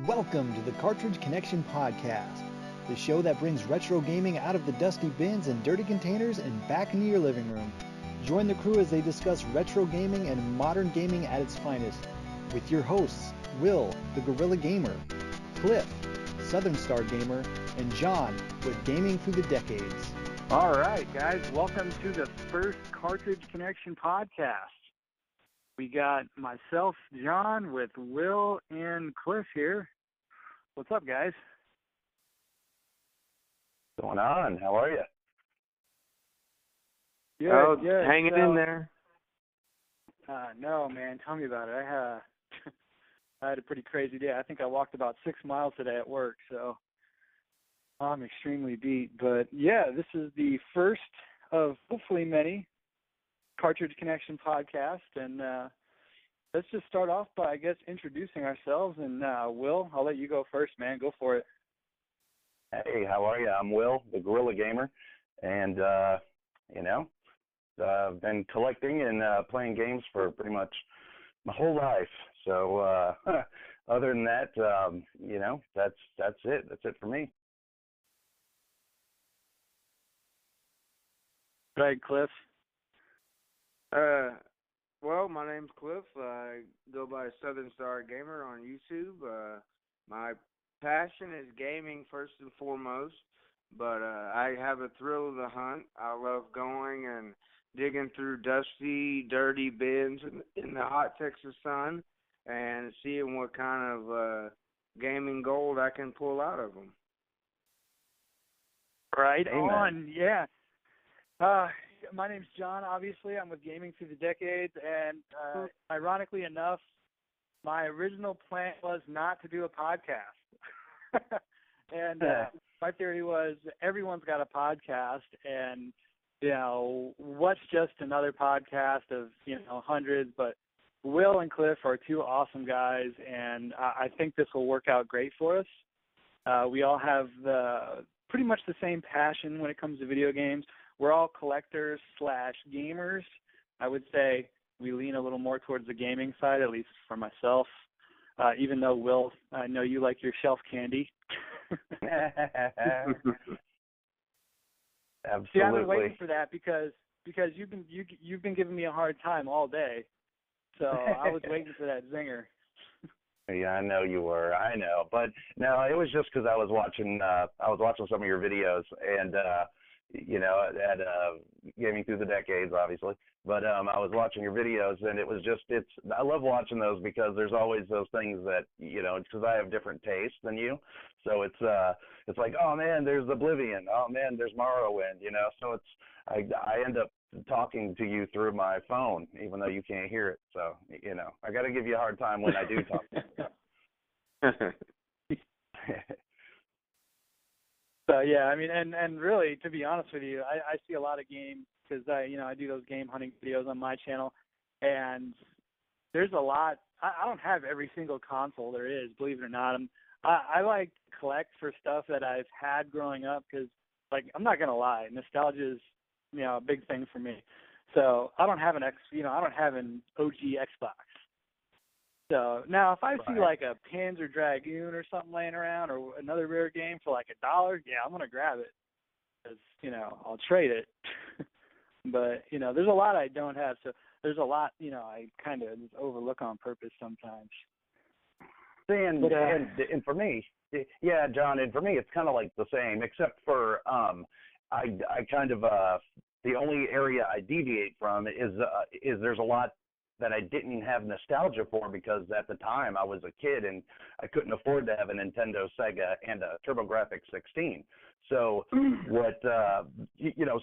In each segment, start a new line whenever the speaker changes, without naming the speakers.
Welcome to the Cartridge Connection Podcast, the show that brings retro gaming out of the dusty bins and dirty containers and back into your living room. Join the crew as they discuss retro gaming and modern gaming at its finest, with your hosts, Will, the Gorilla Gamer, Cliff, Southern Star Gamer, and John, with Gaming Through the Decades.
All right, guys, welcome to the first Cartridge Connection Podcast. We got myself, John, with Will and Cliff here. What's up, guys?
What's going on? How are you?
Good.
Hanging in there.
No, man, tell me about it. I had a pretty crazy day. I think I walked about 6 miles today at work, so I'm extremely beat. But yeah, this is the first of hopefully many Cartridge Connection podcast, and let's just start off by, I guess, introducing ourselves. And Will, I'll let you go first, man. Go for it.
Hey, how are you? I'm Will, the Gorilla Gamer, and I've been collecting and playing games for pretty much my whole life. So other than that, that's it. That's it for me.
Right, Cliff.
Well, my name's Cliff. I go by Southern Star Gamer on YouTube. My passion is gaming first and foremost, but I have a thrill of the hunt. I love going and digging through dusty, dirty bins in the hot Texas sun and seeing what kind of gaming gold I can pull out of them.
Right
Amen.
on, yeah. My name's John, obviously. I'm with Gaming Through the Decades, and ironically enough, my original plan was not to do a podcast. And my theory was everyone's got a podcast, and, what's just another podcast of, hundreds, but Will and Cliff are two awesome guys, and I think this will work out great for us. We all have pretty much the same passion when it comes to video games. We're all collectors / gamers. I would say we lean a little more towards the gaming side, at least for myself, even though, Will, I know you like your shelf candy.
Absolutely.
See, I've been waiting for that because you've been giving me a hard time all day, so I was waiting for that zinger.
Yeah, I know you were. I know, but no, it was just because I was watching some of your videos, and at Gaming Through the Decades, obviously. But I was watching your videos, and it was I love watching those because there's always those things that, because I have different tastes than you. So it's like, oh man, there's Oblivion. Oh man, there's Morrowind, so I end up talking to you through my phone, even though you can't hear it. So, I got to give you a hard time when I do talk to you.
So yeah, I mean, and really, to be honest with you, I see a lot of games because I do those game hunting videos on my channel, and there's a lot. I don't have every single console there is, believe it or not. I like to collect for stuff that I've had growing up because, I'm not gonna lie, nostalgia is a big thing for me. So I don't have an OG Xbox. So now, if I see like a Panzer Dragoon or something laying around, or another rare game for like $1, yeah, I'm gonna grab it because I'll trade it. But there's a lot I don't have, so there's a lot I kind of just overlook on purpose sometimes.
And for me, yeah, John, and for me it's kind of like the same, except for I kind of the only area I deviate from is there's a lot that I didn't have nostalgia for because at the time I was a kid and I couldn't afford to have a Nintendo, Sega, and a TurboGrafx 16. So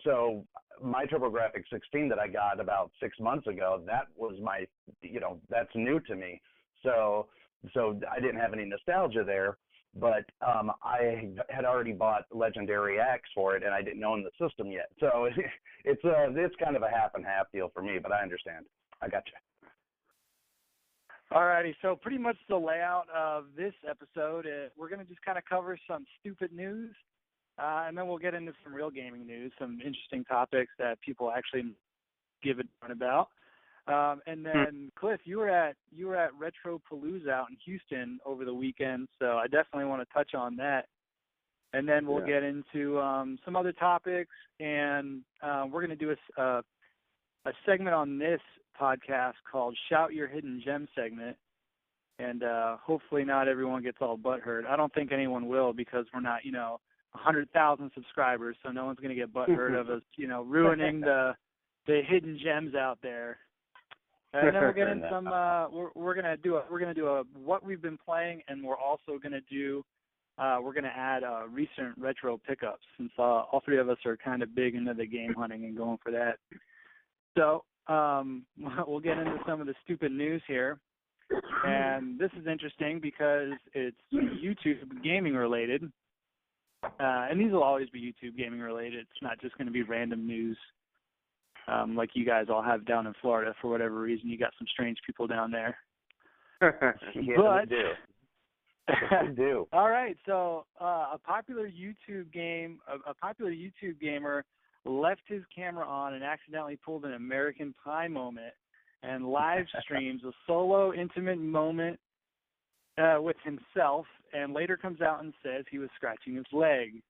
so my TurboGrafx 16 that I got about 6 months ago, that was my, that's new to me. So I didn't have any nostalgia there, but I had already bought Legendary Axe for it and I didn't own the system yet. So it's kind of a half and half deal for me, but I understand. I got you.
All righty, so pretty much the layout of this episode is we're going to just kind of cover some stupid news, and then we'll get into some real gaming news, some interesting topics that people actually give a darn about. And then Cliff, you were at Retro Palooza out in Houston over the weekend, so I definitely want to touch on that. And then we'll get into some other topics, and we're going to do a segment on this podcast called Shout Your Hidden Gem segment. And hopefully not everyone gets all butthurt. I don't think anyone will because we're not, 100,000 subscribers, so no one's going to get butthurt of us, ruining the hidden gems out there. And then we'll get into some. We're gonna do a what we've been playing, and we're also gonna do. We're gonna add recent retro pickups since all three of us are kind of big into the game hunting and going for that. So we'll get into some of the stupid news here, and this is interesting because it's YouTube gaming related, and these will always be YouTube gaming related. It's not just going to be random news. Like you guys all have down in Florida for whatever reason. You got some strange people down there.
Yeah, we do. We do.
All right, so a popular YouTube gamer left his camera on and accidentally pulled an American Pie moment and live streams a solo intimate moment with himself, and later comes out and says he was scratching his leg.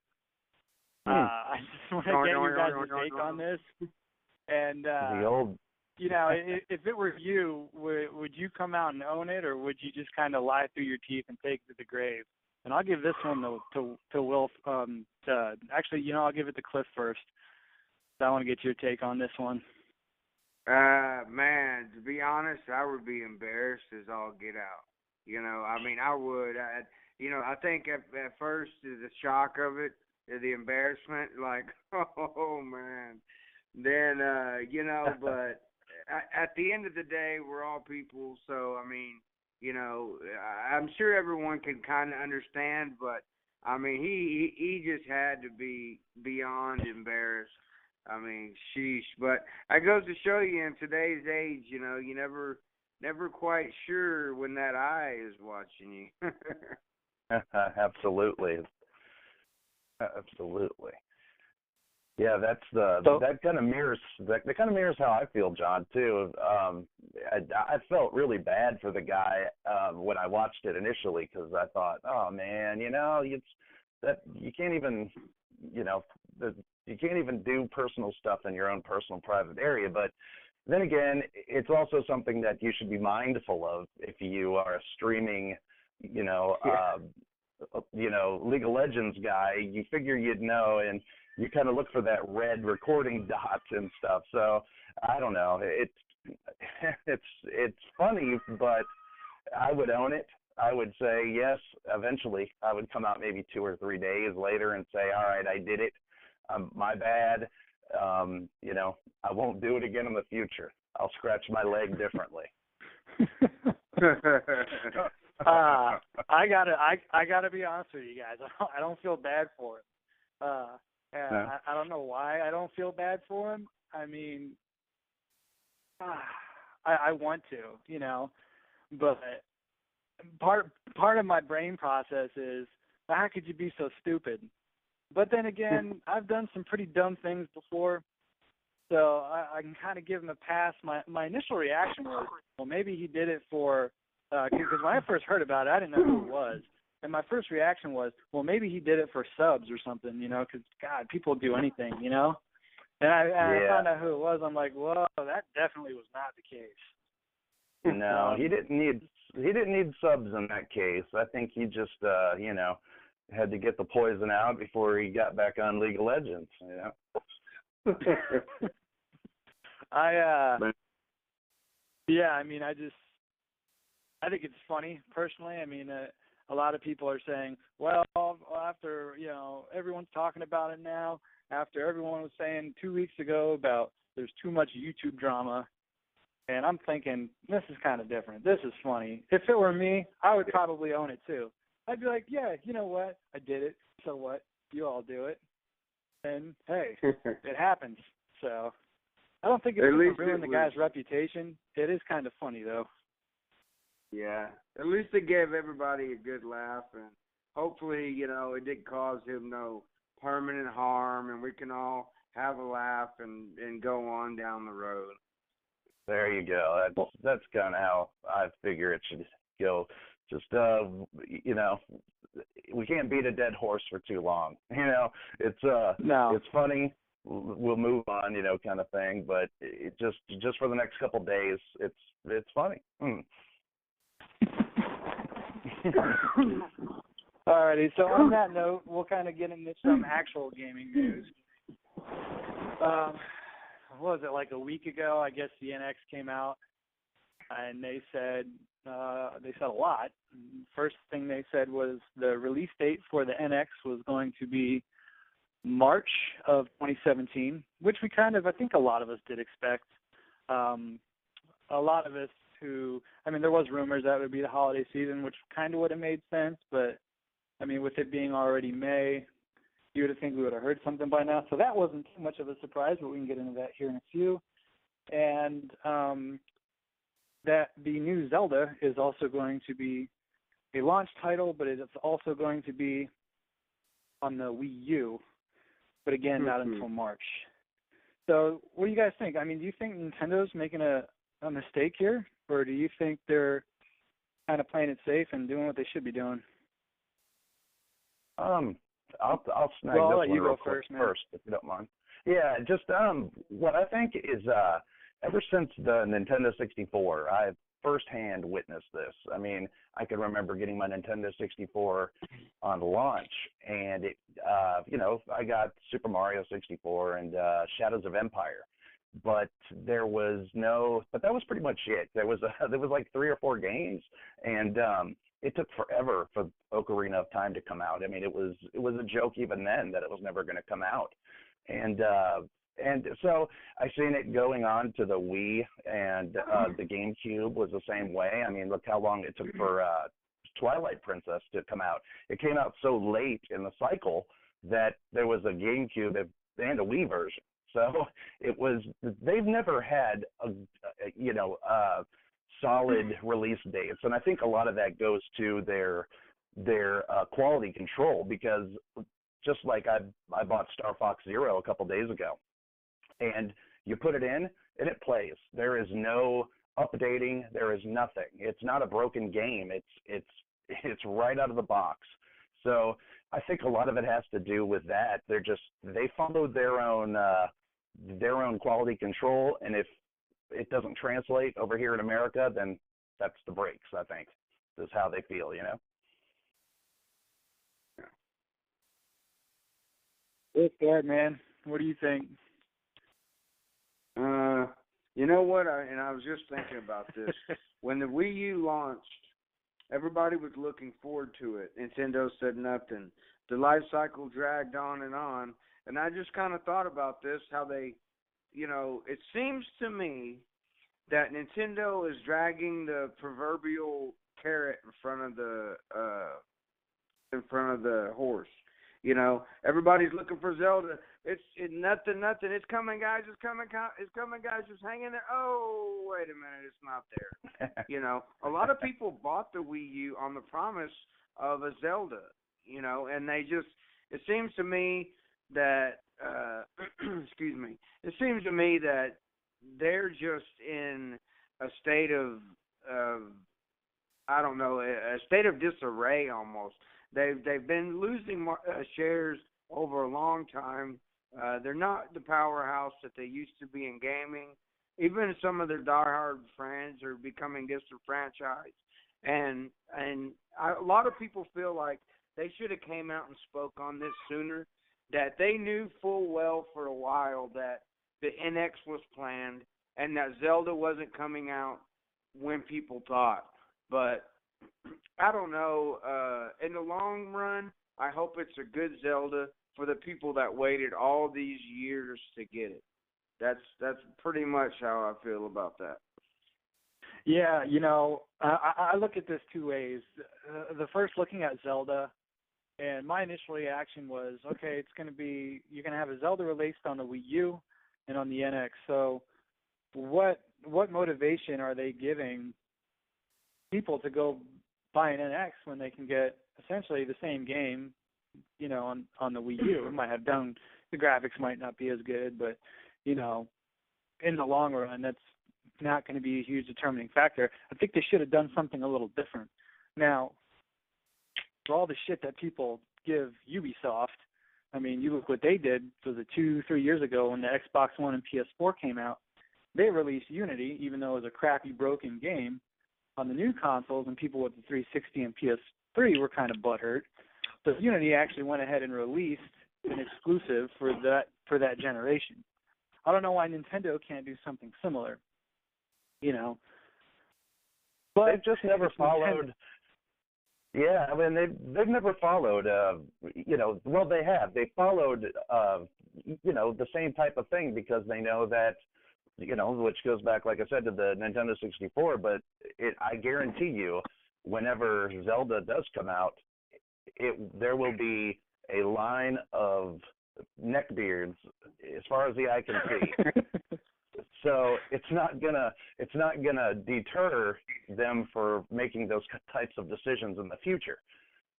I just want to get your guys' take on this. And if it were you, would you come out and own it, or would you just kind of lie through your teeth and take it to the grave? And I'll give this one to Will. Actually, I'll give it to Cliff first. So I want to get your take on this one.
Man, to be honest, I would be embarrassed as all get out. I would. I think at first the shock of it, the embarrassment, like, oh man. Then, but at the end of the day, we're all people. So, I'm sure everyone can kind of understand, but, he just had to be beyond embarrassed. Sheesh. But it goes to show you in today's age, you never quite sure when that eye is watching you.
Absolutely. Absolutely. Yeah, that kind of mirrors how I feel, John, too. I felt really bad for the guy when I watched it initially because I thought, oh man, it's that you can't even do personal stuff in your own personal private area. But then again, it's also something that you should be mindful of if you are a streaming, League of Legends guy. You figure you'd know, and you kind of look for that red recording dot and stuff. So I don't know. It's funny, but I would own it. I would say yes. Eventually, I would come out maybe 2 or 3 days later and say, all right, I did it. My bad. I won't do it again in the future. I'll scratch my leg differently.
I gotta be honest with you guys. I don't feel bad for him. I don't know why I don't feel bad for him. I want to, but part of my brain process is, how could you be so stupid? But then again, I've done some pretty dumb things before, so I can kind of give him a pass. My initial reaction was, well, maybe he did it for, because when I first heard about it, I didn't know who it was. And my first reaction was, well, maybe he did it for subs or something, because, God, people do anything, And I found out who it was. I'm like, whoa, that definitely was not the case.
No, he didn't need subs in that case. I think he just, had to get the poison out before he got back on League of Legends,
I think it's funny, personally. A lot of people are saying, well, after, everyone's talking about it now, after everyone was saying 2 weeks ago about there's too much YouTube drama, and I'm thinking, this is kind of different. This is funny. If it were me, I would probably own it too. I'd be like, yeah, you know what? I did it. So what? You all do it. And, hey, it happens. So I don't think it's going to ruin the guy's reputation. It is kind of funny, though.
Yeah. At least it gave everybody a good laugh, and hopefully, it didn't cause him no permanent harm, and we can all have a laugh and go on down the road.
There you go. That's kind of how I figure it should go. Just you know, we can't beat a dead horse for too long. You know,
No.
it's funny. We'll move on, kind of thing. But it just for the next couple of days, it's funny.
Alrighty, so on that note, we'll kind of get into some actual gaming news. What was it, like a week ago? I guess the NX came out, and they said a lot. First thing they said was the release date for the NX was going to be March of 2017, which I think a lot of us did expect. A lot of us there was rumors that it would be the holiday season, which kind of would have made sense, but with it being already May, you would have think we would have heard something by now. So that wasn't too much of a surprise, but we can get into that here in a few. And that the new Zelda is also going to be a launch title, but it's also going to be on the Wii U, but again, not until March. So what do you guys think? Do you think Nintendo's making a mistake here, or do you think they're kind of playing it safe and doing what they should be doing?
I'll snag
I'll
this
let
one
you
real
go
quick
first,
if you don't mind. Yeah, just what I think is ever since the Nintendo 64, I've firsthand witnessed this. I can remember getting my Nintendo 64 on launch, and it, I got Super Mario 64 and Shadows of Empire, but that was pretty much it. There was like 3 or 4 games, and it took forever for Ocarina of Time to come out. It was a joke even then that it was never going to come out, and so I seen it going on to the Wii, and the GameCube was the same way. Look how long it took for Twilight Princess to come out. It came out so late in the cycle that there was a GameCube and a Wii version. So they've never had a solid release dates, and I think a lot of that goes to their quality control, because just like I bought Star Fox Zero a couple days ago, and you put it in and it plays. There is no updating. There is nothing. It's not a broken game. It's right out of the box. So I think a lot of it has to do with that. They followed their own quality control, and if it doesn't translate over here in America, then that's the breaks, I think. That's how they feel,
It's good, man. What do you think?
You know what? I was just thinking about this. When the Wii U launched, everybody was looking forward to it. Nintendo said nothing. The life cycle dragged on, and I just kind of thought about this, how they, it seems to me that Nintendo is dragging the proverbial carrot in front of the horse. Everybody's looking for Zelda. It's nothing. It's coming, guys. It's coming, guys. Just hang in there. Oh, wait a minute. It's not there. A lot of people bought the Wii U on the promise of a Zelda, and it seems to me that, excuse me, it seems to me that they're just in a state of I don't know, a state of disarray almost. They've been losing shares over a long time. They're not the powerhouse that they used to be in gaming. Even some of their diehard fans are becoming disenfranchised, and a lot of people feel like they should have came out and spoke on this sooner. That they knew full well for a while that the NX was planned and that Zelda wasn't coming out when people thought. But I don't know. In the long run, I hope it's a good Zelda for the people that waited all these years to get it. That's pretty much how I feel about that.
Yeah, I look at this 2 ways. The first, looking at Zelda, and my initial reaction was, okay, you're going to have a Zelda released on the Wii U and on the NX. So what motivation are they giving people to go buy an NX when they can get essentially the same game, on the Wii U? It might have the graphics might not be as good, but, in the long run, that's not going to be a huge determining factor. I think they should have done something a little different. Now, for all the shit that people give Ubisoft, I mean, you look what they did. Was it 2-3 years ago when the Xbox One and PS4 came out? They released Unity, even though it was a crappy, broken game, on the new consoles, and people with the 360 and PS3 were kind of butthurt. So Unity actually went ahead and released an exclusive for that generation. I don't know why Nintendo can't do something similar, you know. But
they've just never followed. Yeah, I mean they've never followed. You know, well they have. They followed. You know, the same type of thing because they know that. You know, which goes back, like I said, to the Nintendo 64. But I guarantee you, whenever Zelda does come out, there will be a line of neckbeards as far as the eye can see. So it's not gonna deter them for making those types of decisions in the future.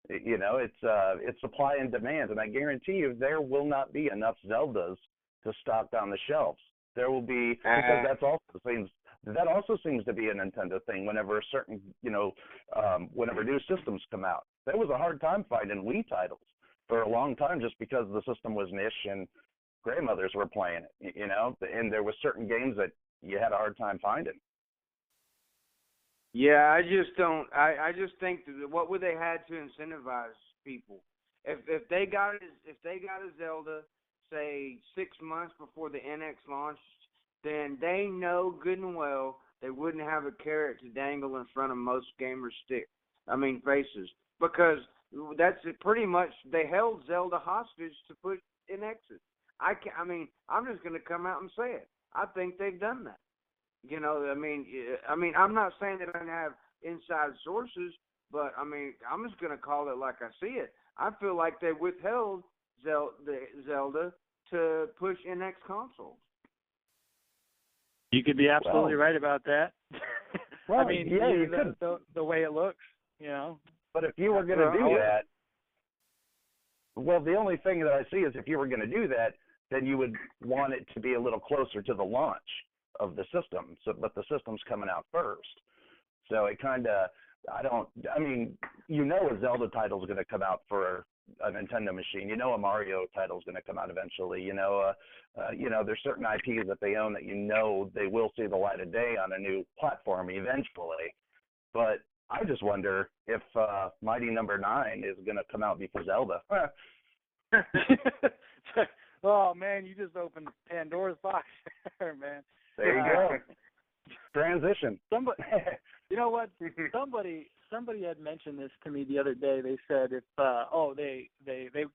You know, it's supply and demand, and I guarantee you there will not be enough Zeldas to stock on the shelves. There will be, because that also seems to be a Nintendo thing. Whenever certain, you know, whenever new systems come out, there was a hard time finding Wii titles for a long time just because the system was niche and grandmothers were playing it, you know, and there were certain games that you had a hard time finding.
Yeah, I just don't. I just think that what would they had to incentivize people? If they got a Zelda, say 6 months before the NX launched, then they know good and well they wouldn't have a carrot to dangle in front of most gamers' faces, because that's pretty much they held Zelda hostage to put NXs. I'm just going to come out and say it. I think they've done that. You know, I mean, I'm not saying that I don't have inside sources, but I mean, I'm just going to call it like I see it. I feel like they withheld Zelda to push NX consoles.
You could be absolutely right about that.
Well,
I mean,
yeah, you could.
The way it looks, you know.
But if you were going to do that, well, the only thing that I see is if you were going to do that, then you would want it to be a little closer to the launch of the system. So, but the system's coming out first. So it kind of, I mean, you know a Zelda title is going to come out for a Nintendo machine. You know a Mario title is going to come out eventually. You know, there's certain IPs that they own that you know they will see the light of day on a new platform eventually. But I just wonder if Mighty Number 9 is going to come out before Zelda.
Oh, man, you just opened Pandora's box there, man.
There you go. Transition.
You know what? Somebody had mentioned this to me the other day. They said if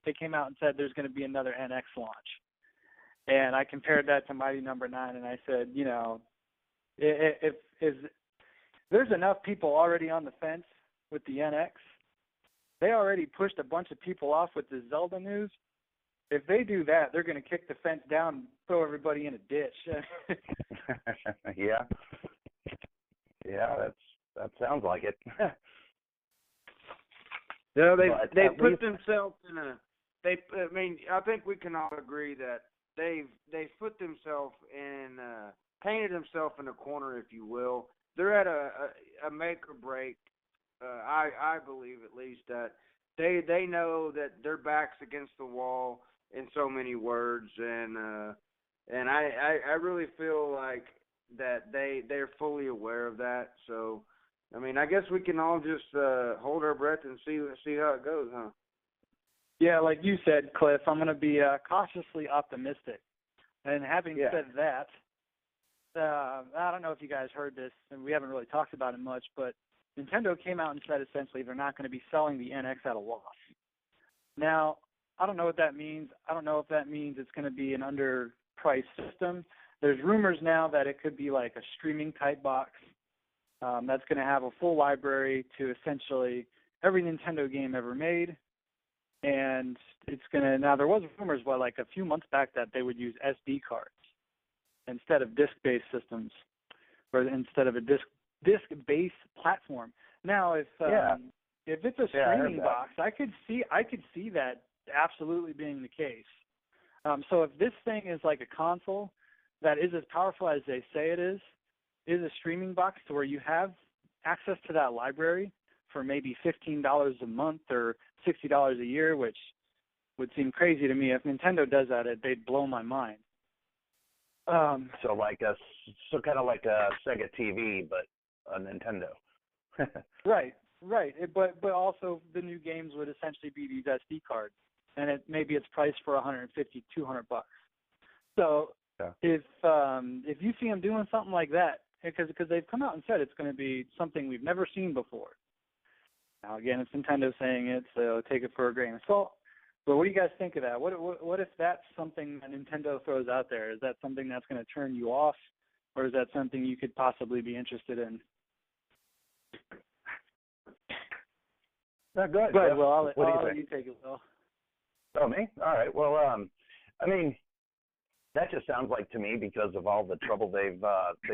they came out and said there's going to be another NX launch, and I compared that to Mighty Number 9, and I said, you know, if there's enough people already on the fence with the NX, they already pushed a bunch of people off with the Zelda news. If they do that, they're going to kick the fence down and throw everybody in a ditch.
Yeah. Yeah, that sounds like it.
No, they put themselves in a. I think we can all agree that they've put themselves in, painted themselves in a corner, if you will. They're at a make or break. I believe at least that they know that their back's against the wall in so many words, and I really feel like that they're fully aware of that. So, I mean, I guess we can all just hold our breath and see how it goes, huh? Yeah,
like you said, Cliff, I'm going to be cautiously optimistic. And having said that, I don't know if you guys heard this, and we haven't really talked about it much, but Nintendo came out and said essentially they're not going to be selling the NX at a loss. Now, I don't know what that means. I don't know if that means it's going to be an underpriced system. There's rumors now that it could be like a streaming type box that's going to have a full library to essentially every Nintendo game ever made. And it's going to, now there was rumors like a few months back that they would use SD cards instead of disc-based systems, or instead of a disc-based platform. Now, if it's a streaming box, I could see that absolutely being the case. So if this thing is like a console that is as powerful as they say it is, is a streaming box to where you have access to that library for maybe $15 a month or $60 a year, which would seem crazy to me. If Nintendo does that, they'd blow my mind.
So kind of like a Sega TV, but a Nintendo.
Right. But also the new games would essentially be these SD cards, and maybe it's priced for $150, $200. So
yeah.
If you see them doing something like that, because they've come out and said it's going to be something we've never seen before. Now again, it's Nintendo saying it, so take it for a grain of salt. But what do you guys think of that? What if that's something that Nintendo throws out there? Is that something that's going to turn you off, or is that something you could possibly be interested in?
Not good.
Go ahead, Will. I'll let
think?
you take it, Will.
Oh, me? All right. Well, I mean, that just sounds like to me, because of all the trouble they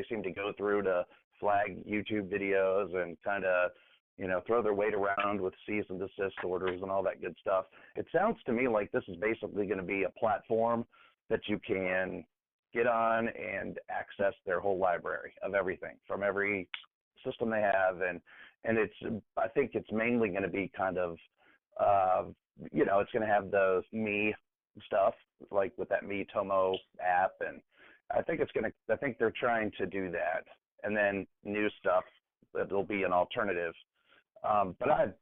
seem to go through to flag YouTube videos and kind of, throw their weight around with cease and desist orders and all that good stuff. It sounds to me like this is basically going to be a platform that you can get on and access their whole library of everything from every system they have, and I think it's mainly going to be kind of it's going to have the Me stuff, like with that Me Tomo app, and I think they're trying to do that, and then new stuff that'll be an alternative. But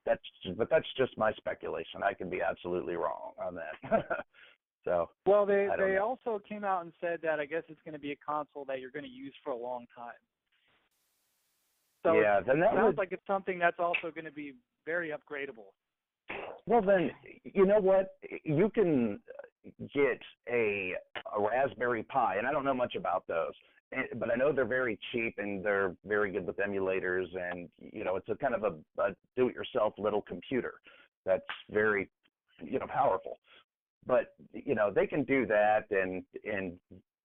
that's just my speculation. I could be absolutely wrong on that. So
well, they also came out and said that I guess it's going to be a console that you're going to use for a long time. So
yeah, then that
sounds like it's something that's also going to be very upgradable.
Well, then, you know what? You can get a Raspberry Pi, and I don't know much about those, but I know they're very cheap and they're very good with emulators, and, it's a kind of a do-it-yourself little computer that's very, powerful. But, they can do that, and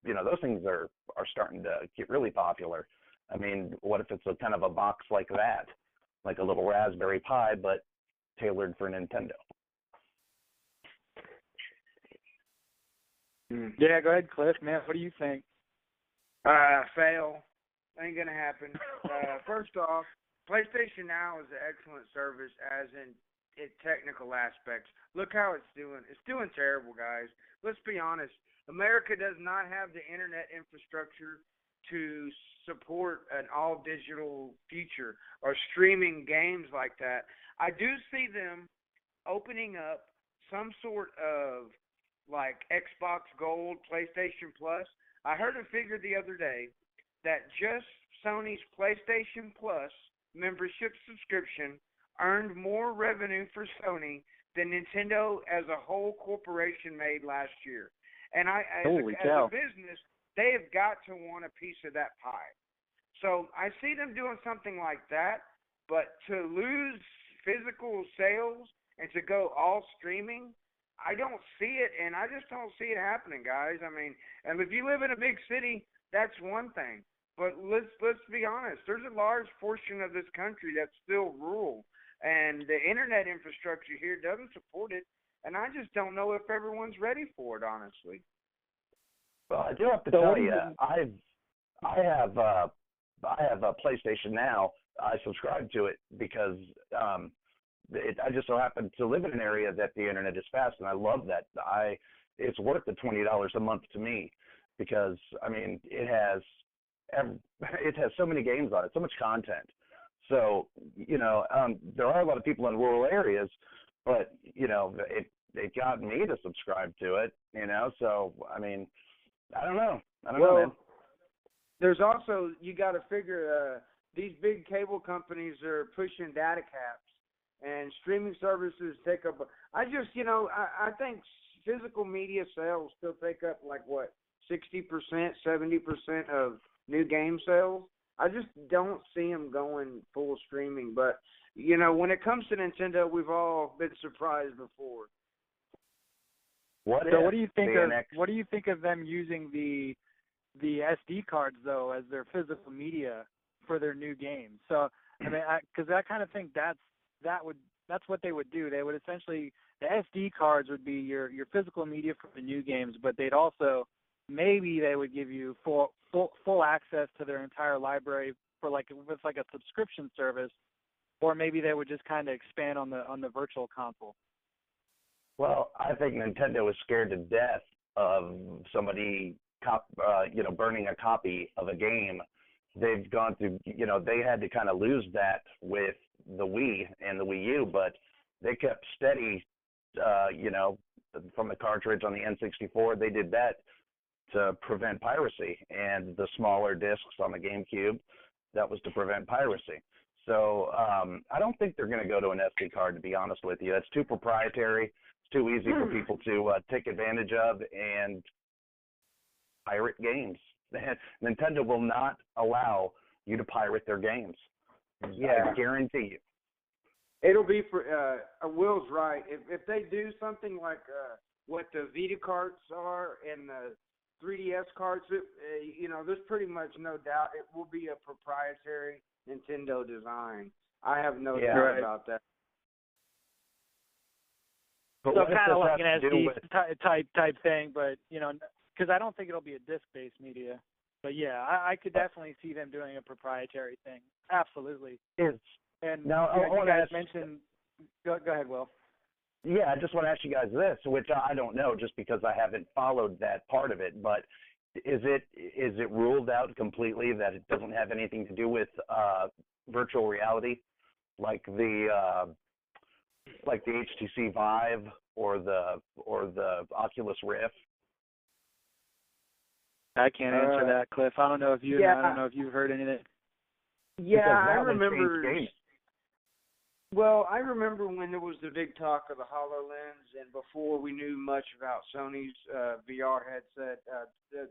those things are starting to get really popular. I mean, what if it's a kind of a box like that, like a little Raspberry Pi, but tailored for Nintendo?
Yeah, go ahead, Cliff. Man, what do you think?
Fail. Ain't gonna happen. First off, PlayStation Now is an excellent service, as in its technical aspects. Look how it's doing. It's doing terrible, guys. Let's be honest. America does not have the internet infrastructure to support an all-digital future or streaming games like that. I do see them opening up some sort of like Xbox Gold, PlayStation Plus. I heard a figure the other day that just Sony's PlayStation Plus membership subscription earned more revenue for Sony than Nintendo as a whole corporation made last year. And as a business, they have got to want a piece of that pie. So I see them doing something like that, but to lose physical sales and to go all streaming, I don't see it, and I just don't see it happening, guys. I mean, and if you live in a big city, that's one thing. But let's be honest. There's a large portion of this country that's still rural, and the internet infrastructure here doesn't support it, and I just don't know if everyone's ready for it, honestly.
Well, I do have to tell you, I have a PlayStation Now. I subscribe to it because I just so happen to live in an area that the internet is fast, and I love that. It's worth the $20 a month to me because I mean it has so many games on it, so much content. So there are a lot of people in rural areas, but it got me to subscribe to it. So I mean. I don't know, man.
There's also, you got to figure, these big cable companies are pushing data caps, and streaming services take up. I think physical media sales still take up 60%, 70% of new game sales. I just don't see them going full streaming. But when it comes to Nintendo, we've all been surprised before.
What do you think of them using the SD cards though as their physical media for their new games? So I mean, because I kind of think that's what they would do. They would essentially, the SD cards would be your physical media for the new games, but they'd also maybe they would give you full access to their entire library for with a subscription service, or maybe they would just kind of expand on the virtual console.
Well, I think Nintendo is scared to death of somebody burning a copy of a game. They've gone through, they had to kind of lose that with the Wii and the Wii U, but they kept steady, from the cartridge on the N64. They did that to prevent piracy, and the smaller discs on the GameCube, that was to prevent piracy. So I don't think they're going to go to an SD card, to be honest with you. It's too proprietary. It's too easy for people to take advantage of and pirate games. Nintendo will not allow you to pirate their games.
Yeah.
I guarantee you.
It'll be for Will's right. If they do something like what the Vita carts are and the 3DS carts, there's pretty much no doubt it will be a proprietary Nintendo design. I have no doubt about that.
But so kind of like an SD type thing, but because I don't think it'll be a disc-based media. But yeah, I could definitely see them doing a proprietary thing. Absolutely. And
now,
you guys mentioned. Go ahead, Will.
Yeah, I just want to ask you guys this, which I don't know, just because I haven't followed that part of it. But is it ruled out completely that it doesn't have anything to do with virtual reality, like the HTC Vive or the Oculus Rift?
I can't answer that, Cliff. I don't know if I don't know if you've heard anything.
Yeah, I remember. Well, I remember when there was the big talk of the HoloLens, and before we knew much about Sony's VR headset,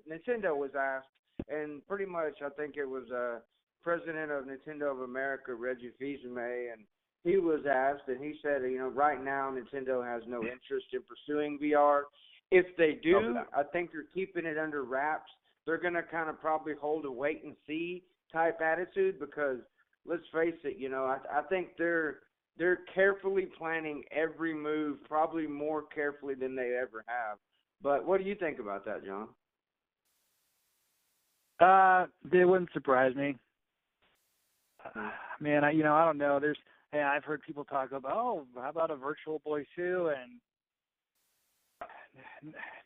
Nintendo was asked, and pretty much I think it was President of Nintendo of America, Reggie Fils-Aimé, and he was asked, and he said, right now Nintendo has no interest in pursuing VR. If they do, I think they're keeping it under wraps. They're going to kind of probably hold a wait-and-see type attitude because, let's face it, I think they're carefully planning every move, probably more carefully than they ever have. But what do you think about that, John?
It wouldn't surprise me. Man, I don't know. I've heard people talk about, how about a Virtual Boy 2? And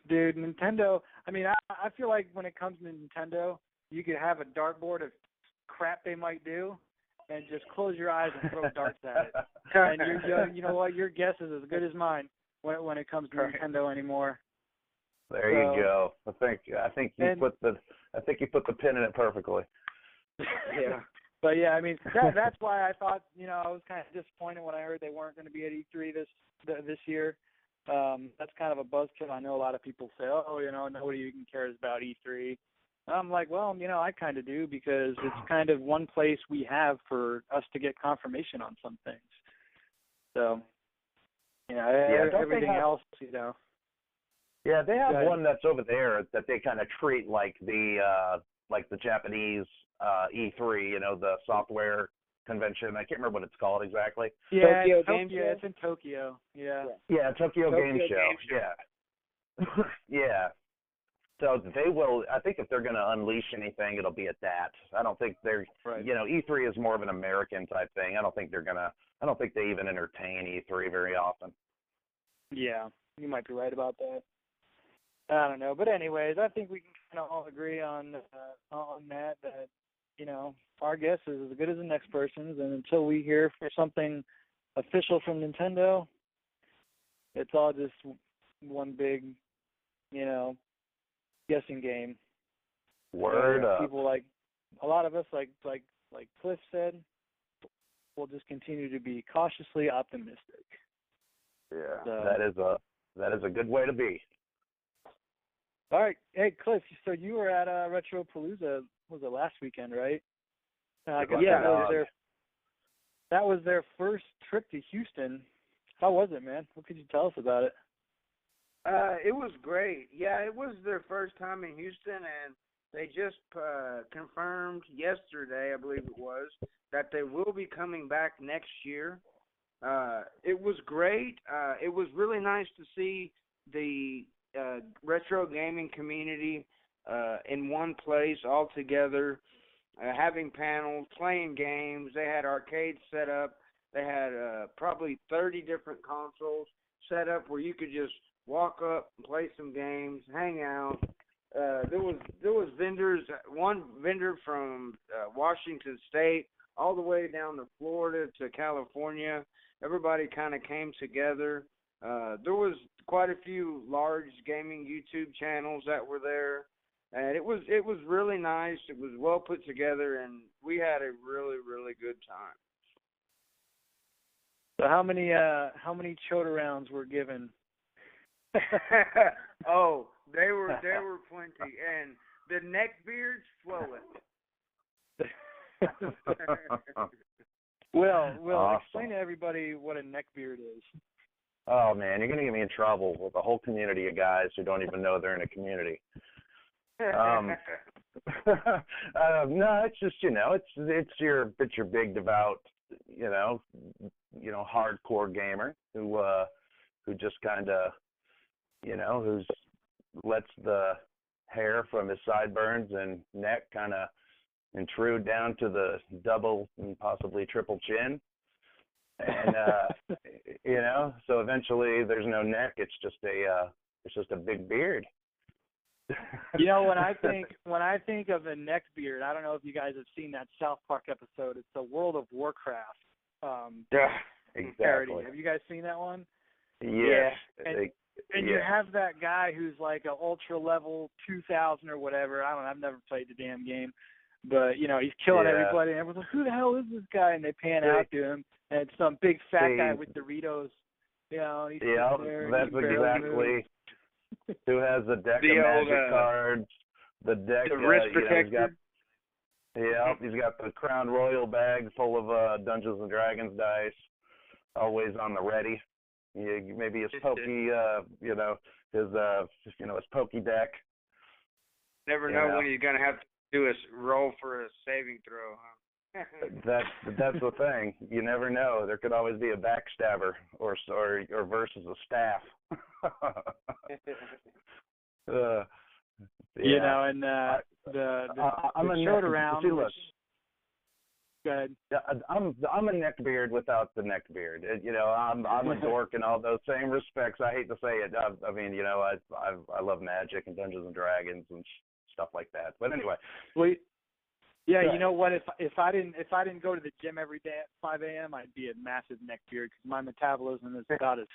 dude, Nintendo. I mean, I feel like when it comes to Nintendo, you could have a dartboard of crap they might do, and just close your eyes and throw darts at it. And you know what? Your guess is as good as mine when it comes to Nintendo anymore.
There you go. I think you put the pin in it perfectly.
Yeah. But yeah, I mean that's why I thought I was kind of disappointed when I heard they weren't going to be at E3 this year. That's kind of a buzzkill. I know a lot of people say, nobody even cares about E3. I'm like, well, I kind of do because it's kind of one place we have for us to get confirmation on some things. So, everything else,
Yeah, they have one that's over there that they kind of treat like the Japanese E3, the software convention. I can't remember what it's called exactly.
Yeah, it's in Tokyo. Yeah.
Yeah, Tokyo Game Show. Yeah. Yeah. So they will. I think if they're going to unleash anything, it'll be at that. I don't think they're. Right. E3 is more of an American type thing. I don't think they even entertain E3 very often. Yeah,
you might be right about that. I don't know, but anyways, I think we can kind of all agree on that. Our guess is as good as the next person's, and until we hear for something official from Nintendo, it's all just one big, guessing game.
Word up.
People a lot of us, like Cliff said, will just continue to be cautiously optimistic.
Yeah, so, that is a good way to be.
All right, hey Cliff, so you were at Retro Palooza, was it last weekend, right? I guess that was their first trip to Houston. How was it, man? What could you tell us about it?
It was great. Yeah, it was their first time in Houston, and they just confirmed yesterday, I believe it was, that they will be coming back next year. It was great. It was really nice to see the retro gaming community in one place all together, having panels, playing games. They had arcades set up. They had probably 30 different consoles set up where you could just walk up and play some games, hang out. There was vendors, one vendor from Washington State all the way down to Florida to California. Everybody kind of came together. There was quite a few large gaming YouTube channels that were there, and it was really nice. It was well put together, and we had a really, really good time.
So how many chode rounds were given?
Oh, there were plenty, and the Neckbeards flowing.
Will,
awesome.
Explain to everybody what a neckbeard is.
Oh man, you're gonna get me in trouble with a whole community of guys who don't even know they're in a community. No, it's just it's your big devout hardcore gamer who just kind of who's lets the hair from his sideburns and neck kind of intrude down to the double and possibly triple chin, and so eventually there's no neck. It's just a big beard.
When I think of a neckbeard, I don't know if you guys have seen that South Park episode. It's a World of Warcraft
Exactly.
parody. Have you guys seen that one?
Yes.
And you have that guy who's like a ultra level 2000 or whatever. I've never played the damn game, but he's killing everybody. And everyone's like, "Who the hell is this guy?" And they pan out to him, and it's some big fat guy with Doritos. And he's there.
That's exactly who has the deck of magic cards, the deck,
the wrist protector.
He's got the Crown Royal bag full of Dungeons and Dragons dice, always on the ready. Maybe his pokey, his pokey deck.
Never know when you're gonna have to do a roll for a saving throw, huh?
That's the thing. You never know. There could always be a backstabber or versus a staff.
And the short around. Go ahead.
I'm a neckbeard without the neckbeard. I'm a dork in all those same respects. I hate to say it. I love Magic and Dungeons and Dragons and stuff like that. But anyway.
Well, yeah, you know what? If I didn't go to the gym every day at 5 a.m., I'd be a massive neckbeard because my metabolism is about as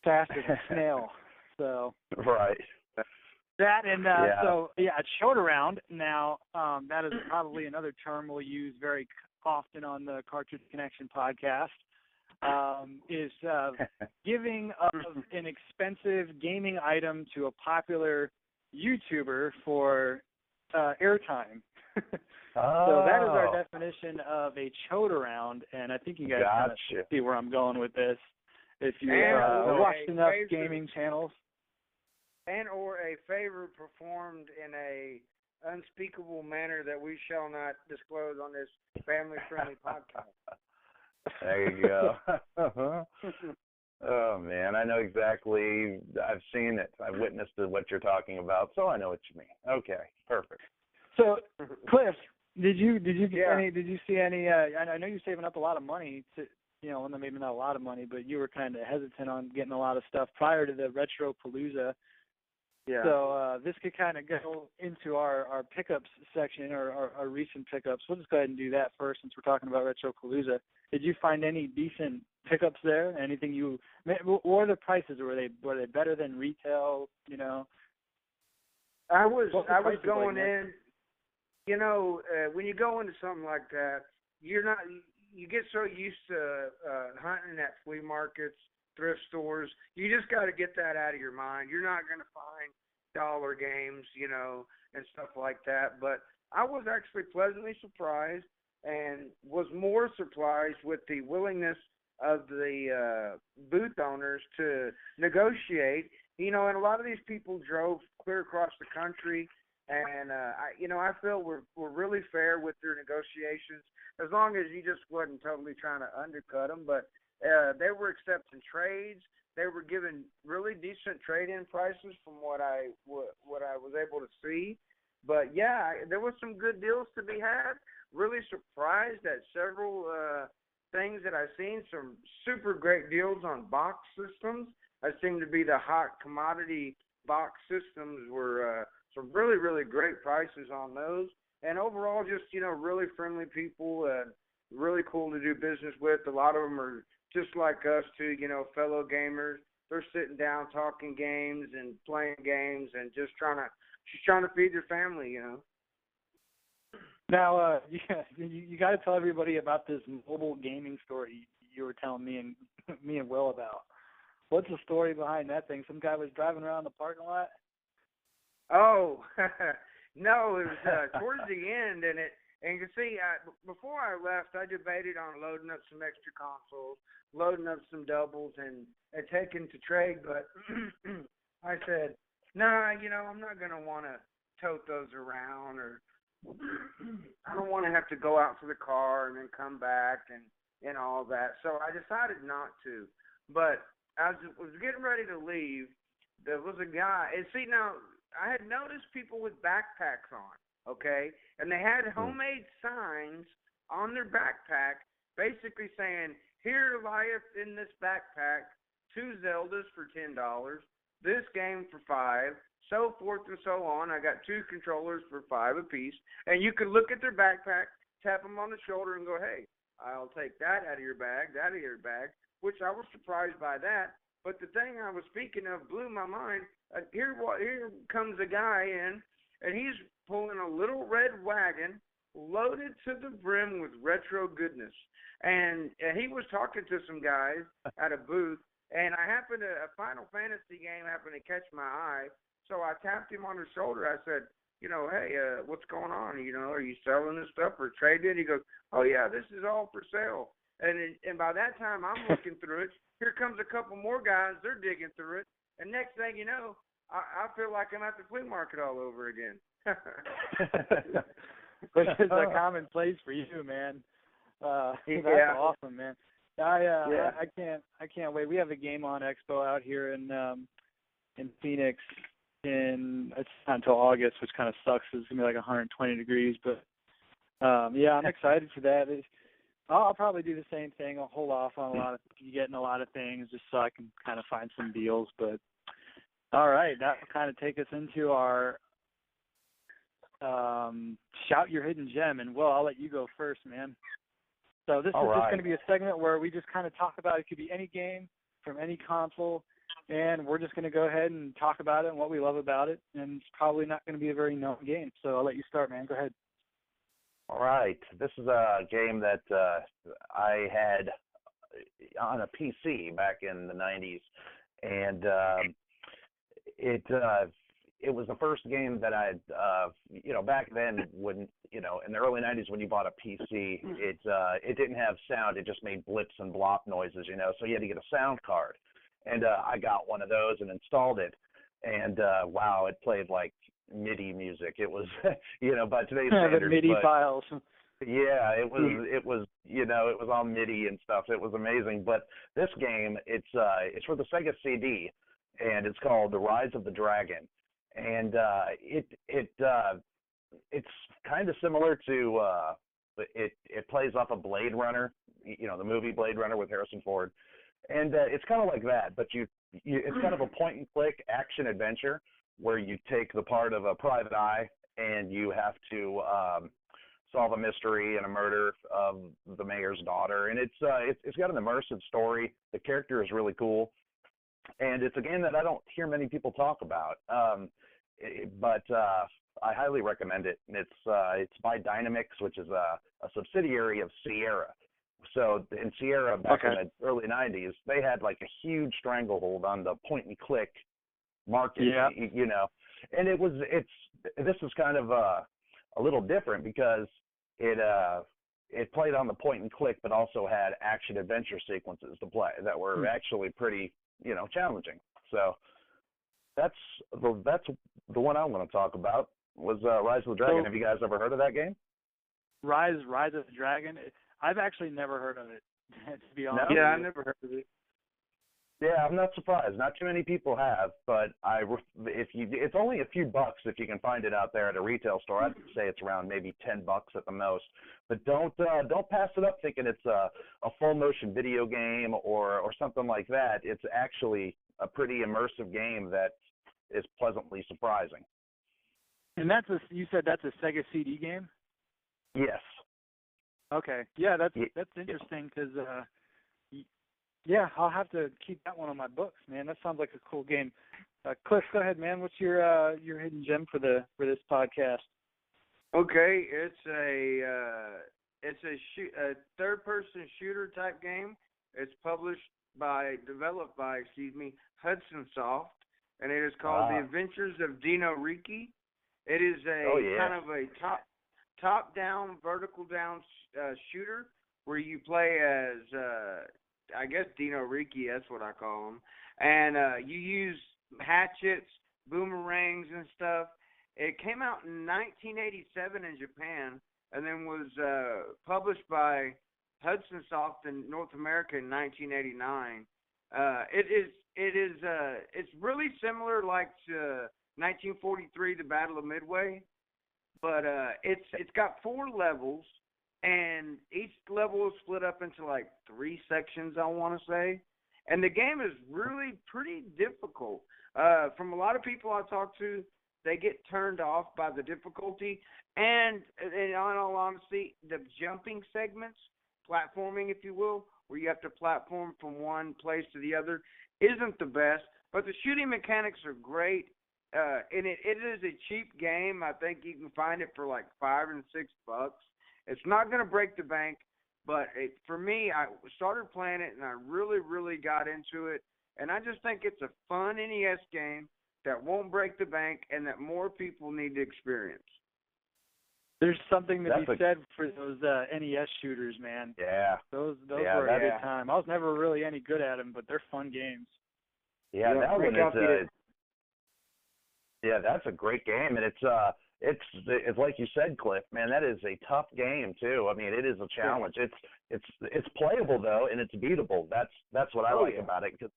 fast as a snail. So.
Right.
That and chode around. Now, that is probably another term we'll use very often on the Cartridge Connection podcast. Is giving an expensive gaming item to a popular YouTuber for airtime. So that is our definition of a chode around, and I think you guys kind of see where I'm going with this. If you watched enough gaming channels.
And or a favor performed in a unspeakable manner that we shall not disclose on this family-friendly podcast.
There you go. Oh, man, I know exactly. I've seen it. I've witnessed what you're talking about, so I know what you mean. Okay, perfect.
So, Cliff, did you see any? I know you're saving up a lot of money to, well, maybe not a lot of money, but you were kind of hesitant on getting a lot of stuff prior to the Retro Palooza.
Yeah.
So this could kind of go into our pickups section or our recent pickups. We'll just go ahead and do that first since we're talking about Retro Palooza. Did you find any decent pickups there? Anything what were the prices? Were they better than retail?
I was going in. When you go into something like that, you get so used to hunting at flea markets, thrift stores. You just got to get that out of your mind. You're not going to find dollar games, and stuff like that. But I was actually pleasantly surprised and was more surprised with the willingness of the booth owners to negotiate. And a lot of these people drove clear across the country, and I feel we're really fair with their negotiations, as long as you just wasn't totally trying to undercut them. But They were accepting trades. They were giving really decent trade-in prices from what I was able to see. But yeah, there was some good deals to be had. Really surprised at several things that I've seen. Some super great deals on box systems. I seem to be the hot commodity box systems were some really, really great prices on those. And overall, just, really friendly people and really cool to do business with. A lot of them are just like us too, fellow gamers. They're sitting down talking games and playing games and just trying to feed their family,
Now, you got to tell everybody about this mobile gaming story you were telling me and Will about. What's the story behind that thing? Some guy was driving around the parking lot?
Oh, no, it was towards the end, and you can see, before I left, I debated on loading up some extra consoles, loading up some doubles, and taking to trade, but I said, nah, I'm not going to want to tote those around, or I don't want to have to go out to the car and then come back and all that. So I decided not to. But as I was getting ready to leave, there was a guy, and see, now, I had noticed people with backpacks on, okay? And they had homemade signs on their backpack basically saying, here lieth in this backpack 2 Zeldas for $10, this game for $5, so forth and so on. I got 2 controllers for $5 apiece. And you could look at their backpack, tap them on the shoulder, and go, hey, I'll take that out of your bag, which I was surprised by that. But the thing I was speaking of blew my mind. Here comes a guy in, and he's pulling a little red wagon loaded to the brim with retro goodness. And he was talking to some guys at a booth, and a Final Fantasy game happened to catch my eye. So I tapped him on the shoulder. I said, hey, what's going on? Are you selling this stuff or trading it? He goes, oh, yeah, this is all for sale. And by that time, I'm looking through it. Here comes a couple more guys. They're digging through it. And next thing you know, I feel like I'm at the flea market all over again.
Which is a common place for you, man. That's awesome, man. I can't wait. We have a game on expo out here in Phoenix it's not until August, which kind of sucks. It's gonna be like 120 degrees, but I'm excited for that. I'll probably do the same thing. I'll hold off on getting a lot of things just so I can kind of find some deals. But all right, that will kind of take us into our shout your hidden gem. And Will, I'll let you go first, man. So this is just going to be a segment where we just kind of talk about it. Could be any game from any console, and we're just going to go ahead and talk about it and what we love about it. And it's probably not going to be a very known game. So I'll let you start, man. Go ahead.
All right. This is a game that I had on a PC back in the 90s, and it was the first game that I'd, back then when, in the early 90s when you bought a PC, it didn't have sound. It just made blips and blop noises, so you had to get a sound card. And I got one of those and installed it. And, wow, it played like MIDI music. It was, by today's standards.
The MIDI files.
Yeah, it was on MIDI and stuff. It was amazing. But this game, it's for the Sega CD, and it's called The Rise of the Dragon. And it's kind of similar to it plays off of Blade Runner, the movie Blade Runner with Harrison Ford, and it's kind of like that. But it's kind of a point and click action adventure where you take the part of a private eye and you have to solve a mystery and a murder of the mayor's daughter. And it's got an immersive story. The character is really cool. And it's a game that I don't hear many people talk about, but I highly recommend it. And it's by Dynamix, which is a subsidiary of Sierra. So in Sierra back in the early 90s, they had like a huge stranglehold on the point and click market, And this is kind of a little different because it played on the point and click, but also had action adventure sequences to play that were actually pretty challenging. So that's the one I want to talk about was Rise of the Dragon. Have you guys ever heard of that game?
Rise of the Dragon. I've actually never heard of it, to be honest.
No?
Yeah, I never heard of it.
Yeah, I'm not surprised. Not too many people have, but it's only a few bucks if you can find it out there at a retail store. I'd say it's around maybe $10 at the most. But don't pass it up thinking it's a full motion video game or something like that. It's actually a pretty immersive game that is pleasantly surprising.
And you said that's a Sega CD game?
Yes.
Okay. Yeah, that's interesting because yeah, I'll have to keep that one on my books, man. That sounds like a cool game. Cliff, go ahead, man. What's your hidden gem for this podcast?
Okay, it's a third-person shooter type game. It's developed by Hudson Soft, and it is called The Adventures of Dino Riki. It is kind of a top-down, vertical-down shooter where you play as I guess Dino Riki, that's what I call him. And you use hatchets, boomerangs, and stuff. It came out in 1987 in Japan, and then was published by Hudson Soft in North America in 1989. It's really similar, like to 1943, the Battle of Midway, but it's got 4 levels. And each level is split up into like 3 sections, I want to say. And the game is really pretty difficult. From a lot of people I talk to, they get turned off by the difficulty. And in all honesty, the jumping segments, platforming, if you will, where you have to platform from one place to the other, isn't the best. But the shooting mechanics are great. And it is a cheap game. I think you can find it for like $5 and $6. It's not going to break the bank, but for me, I started playing it, and I really, really got into it. And I just think it's a fun NES game that won't break the bank and that more people need to experience.
There's something to be said for those NES shooters, man.
Yeah.
Those were a good time. I was never really any good at them, but they're fun games.
Yeah, that one is yeah, that's a great game, and it's like you said, Cliff. Man, that is a tough game too. I mean, it is a challenge. Yeah. It's playable though, and it's beatable. That's what I like about it, because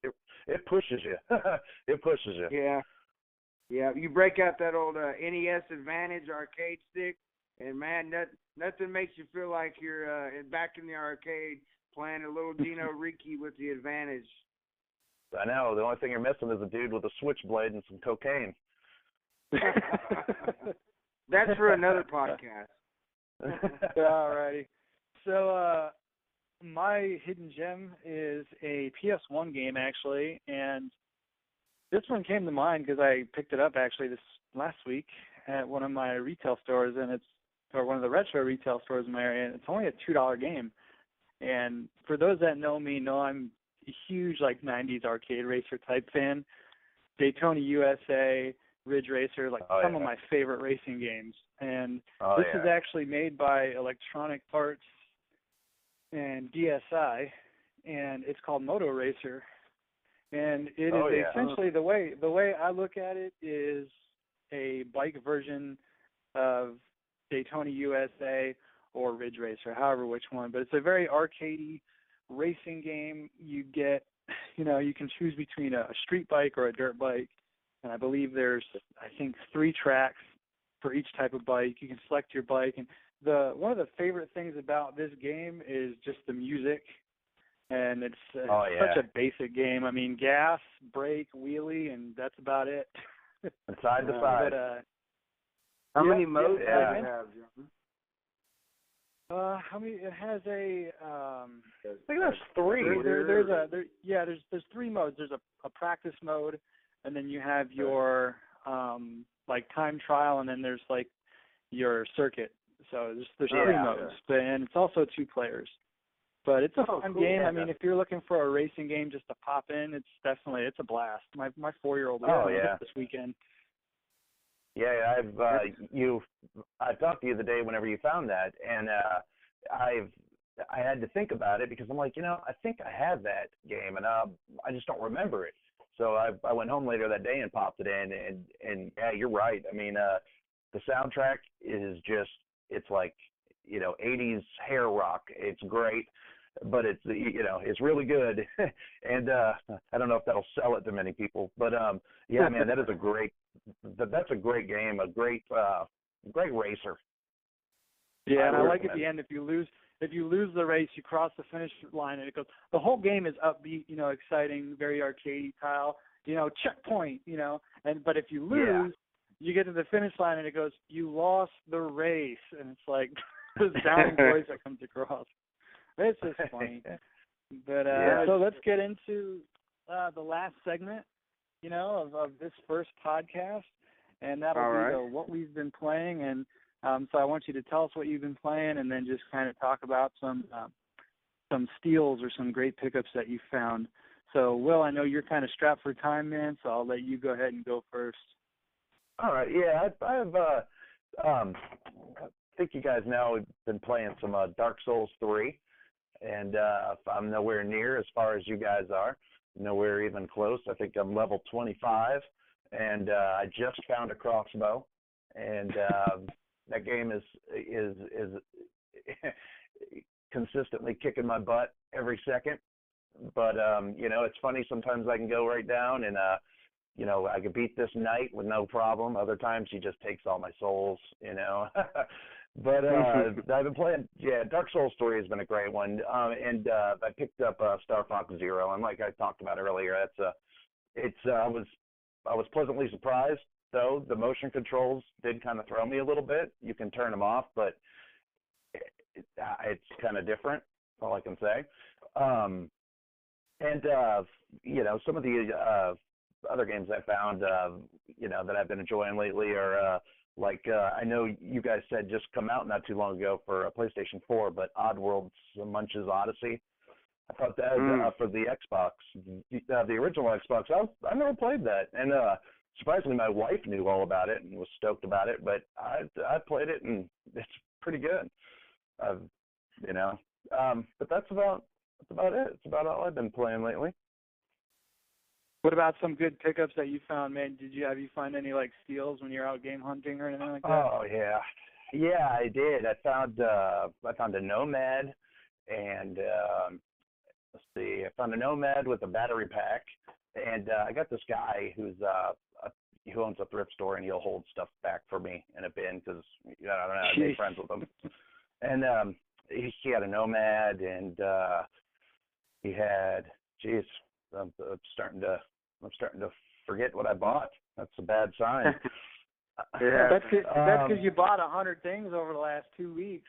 it pushes you. It pushes you.
Yeah. Yeah, you break out that old NES Advantage arcade stick, and man, nothing makes you feel like you're back in the arcade playing a little Dino Riki with the Advantage.
I know. The only thing you're missing is a dude with a switchblade and some cocaine.
That's for another podcast.
All righty. So my hidden gem is a PS1 game, actually, and this one came to mind because I picked it up actually this last week at one of my retail stores, and or one of the retro retail stores in my area, and it's only a $2 game. And for those that know me, know I'm a huge 90s arcade racer type fan. Daytona USA, Ridge Racer, some of my favorite racing games. And this is actually made by Electronic Arts and DSi, and it's called Moto Racer. And it is essentially the way I look at it is a bike version of Daytona USA or Ridge Racer, however which one. But it's a very arcadey racing game. You can choose between a street bike or a dirt bike. And I believe there's, 3 tracks for each type of bike. You can select your bike. And one of the favorite things about this game is just the music. And it's such a basic game. I mean, gas, brake, wheelie, and that's about it.
Side to side.
How many modes does it have, John?
How many? It has a.
I think there's 3.
There's 3 modes. There's a practice mode, and then you have your time trial, and then there's your circuit. So there's 3 modes, and it's also 2 players. But it's a fun game. I mean, if you're looking for a racing game just to pop in, it's a blast. My 4-year-old this weekend.
Yeah, I talked to you the day whenever you found that, and I had to think about it because I'm like, I think I have that game, and I just don't remember it. So I went home later that day and popped it in, and yeah, you're right. I mean, the soundtrack is just, it's 80s hair rock. It's great. but it's it's really good, and I don't know if that'll sell it to many people, but yeah, man, that's a great game, a great racer.
Yeah, and I like at the end if you lose the race, you cross the finish line, and it goes. The whole game is upbeat, exciting, very arcadey style, checkpoint, but if you lose, you get to the finish line, and it goes, you lost the race, and it's like this downing voice that comes across. It's just funny. But so let's get into the last segment, of this first podcast, and that'll be what we've been playing. And so I want you to tell us what you've been playing, and then just kind of talk about some steals or some great pickups that you found. So, Will, I know you're kind of strapped for time, man, so I'll let you go ahead and go first.
All right. Yeah, I've I think you guys know we've been playing some Dark Souls 3, and I'm nowhere near as far as you guys are, nowhere even close. I think I'm level 25, and I just found a crossbow, and that game is consistently kicking my butt every second. But it's funny. Sometimes I can go right down and I could beat this knight with no problem. Other times he just takes all my souls, But I've been playing. Yeah, Dark Souls 3 has been a great one. And I picked up Star Fox Zero, and like I talked about earlier, I was pleasantly surprised. Though the motion controls did kind of throw me a little bit. You can turn them off, but it's kind of different. That's all I can say. And some of the other games I found, that I've been enjoying lately are I know you guys said just come out not too long ago for PlayStation 4, but Oddworld's Munch's Odyssey. I thought that for the Xbox, the original Xbox, I never played that, and surprisingly, my wife knew all about it and was stoked about it. But I played it, and it's pretty good. But that's about it. It's about all I've been playing lately.
What about some good pickups that you found, man? Have you find any steals when you're out game hunting or anything like that?
Oh yeah, I did. I found a Nomad, and let's see, I found a Nomad with a battery pack, and I got this guy who owns a thrift store, and he'll hold stuff back for me in a bin because I don't know, I made friends with him. And he had a Nomad, and he had, I'm starting to forget what I bought. That's a bad sign.
Yeah, that's because you bought 100 things over the last 2 weeks.